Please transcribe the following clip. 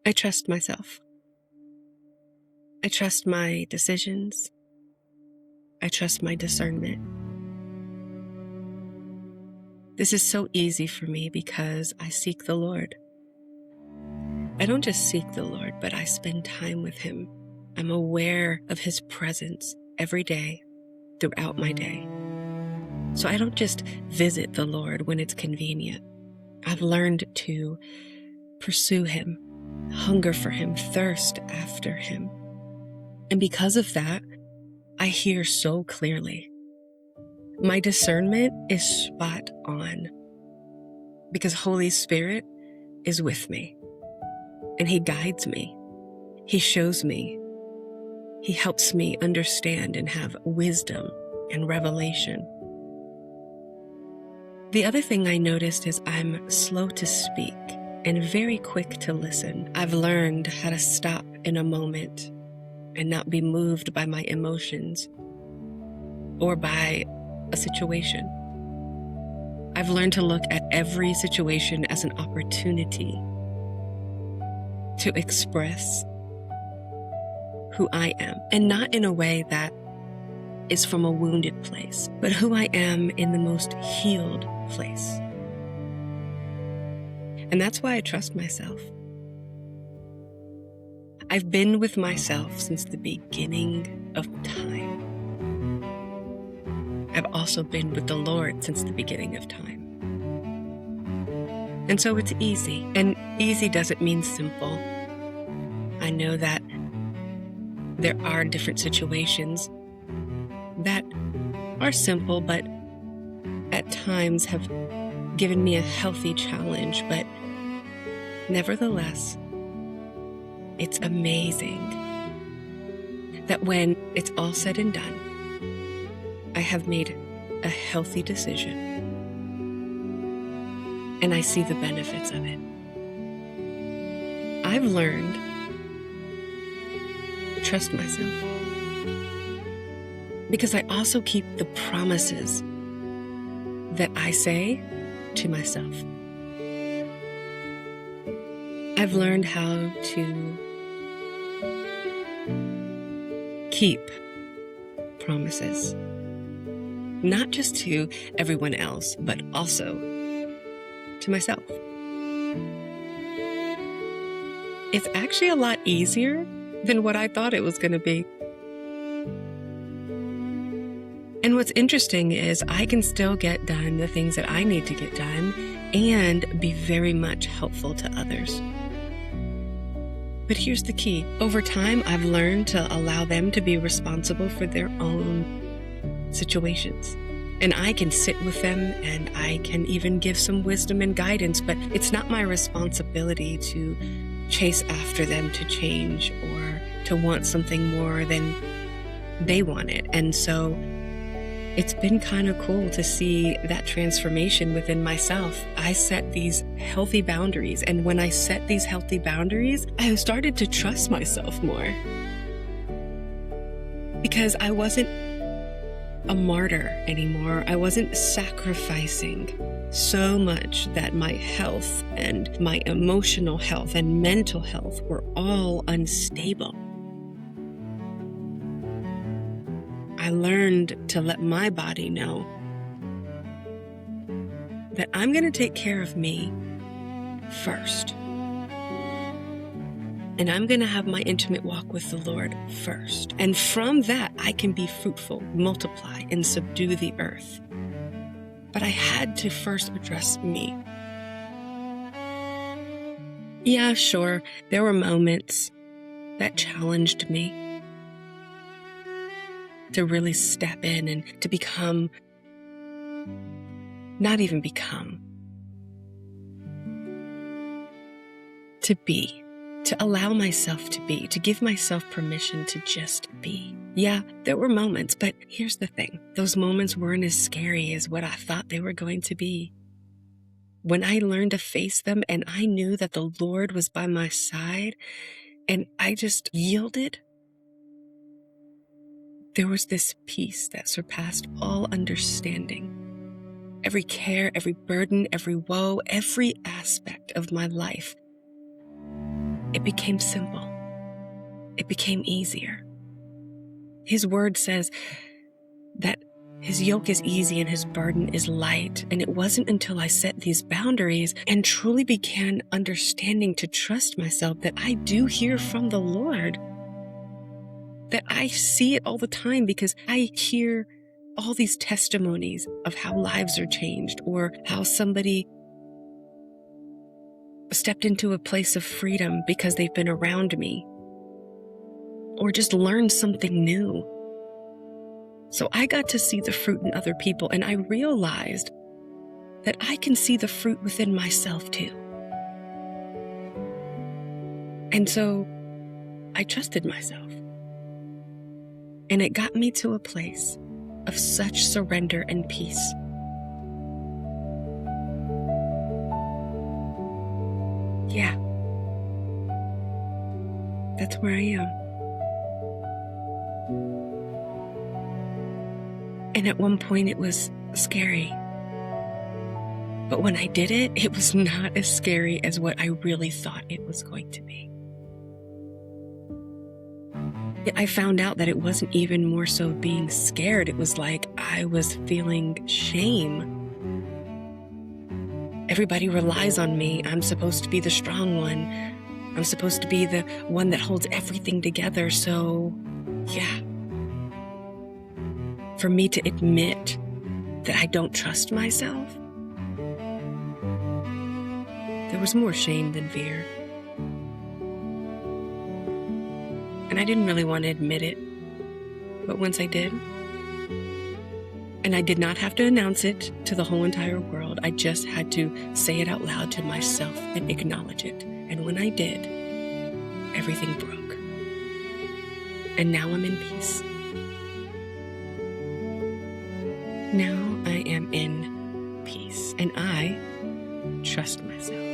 I trust myself. I trust my decisions. I trust my discernment. This is so easy for me because I seek the Lord. I don't just seek the Lord, but I spend time with Him. I'm aware of His presence every day throughout my day. So I don't just visit the Lord when it's convenient. I've learned to pursue Him, hunger for Him, thirst after Him. And because of that, I hear so clearly. My discernment is spot on because Holy Spirit is with me and He guides me. He shows me. He helps me understand and have wisdom and revelation. The other thing I noticed is I'm slow to speak and very quick to listen. I've learned how to stop in a moment and not be moved by my emotions or by a situation. I've learned to look at every situation as an opportunity to express who I am, and not in a way that is from a wounded place, but who I am in the most healed place. And that's why I trust myself. I've been with myself since the beginning of time. I've also been with the Lord since the beginning of time. And so it's easy. And easy doesn't mean simple. I know that there are different situations that are simple, but at times have given me a healthy challenge. But nevertheless, it's amazing that when it's all said and done, I have made a healthy decision and I see the benefits of it. I've learned to trust myself because I also keep the promises that I say to myself. I've learned how to keep promises, not just to everyone else, but also to myself. It's actually a lot easier than what I thought it was going to be. And what's interesting is I can still get done the things that I need to get done and be very much helpful to others. But here's the key. Over time, I've learned to allow them to be responsible for their own situations. And I can sit with them and I can even give some wisdom and guidance, but it's not my responsibility to chase after them to change or to want something more than they wanted. And so it's been kind of cool to see that transformation within myself. I set these healthy boundaries, and when I set these healthy boundaries, I started to trust myself more. Because I wasn't a martyr anymore. I wasn't sacrificing so much that my health and my emotional health and mental health were all unstable. I learned to let my body know that I'm going to take care of me first. And I'm going to have my intimate walk with the Lord first. And from that, I can be fruitful, multiply, and subdue the earth. But I had to first address me. Yeah, sure, there were moments that challenged me to really step in and to become, not even become, to be. To allow myself to be, to give myself permission to just be. Yeah, there were moments, but here's the thing. Those moments weren't as scary as what I thought they were going to be. When I learned to face them and I knew that the Lord was by my side and I just yielded, there was this peace that surpassed all understanding. Every care, every burden, every woe, every aspect of my life it became simple. It became easier. His word says that his yoke is easy and his burden is light. And it wasn't until I set these boundaries and truly began understanding to trust myself that I do hear from the Lord, that I see it all the time, because I hear all these testimonies of how lives are changed, or how somebody stepped into a place of freedom because they've been around me, or just learned something new. So I got to see the fruit in other people, and I realized that I can see the fruit within myself too. And so I trusted myself. And it got me to a place of such surrender and peace. Yeah, that's where I am. And at one point it was scary. But when I did it, it was not as scary as what I really thought it was going to be. I found out that it wasn't even more so being scared. It was like I was feeling shame. Everybody relies on me. I'm supposed to be the strong one. I'm supposed to be the one that holds everything together. So, yeah. For me to admit that I don't trust myself, there was more shame than fear. And I didn't really want to admit it, but once I did, and I did not have to announce it to the whole entire world, I just had to say it out loud to myself and acknowledge it. And when I did, everything broke. And now I'm in peace. Now I am in peace, and I trust myself.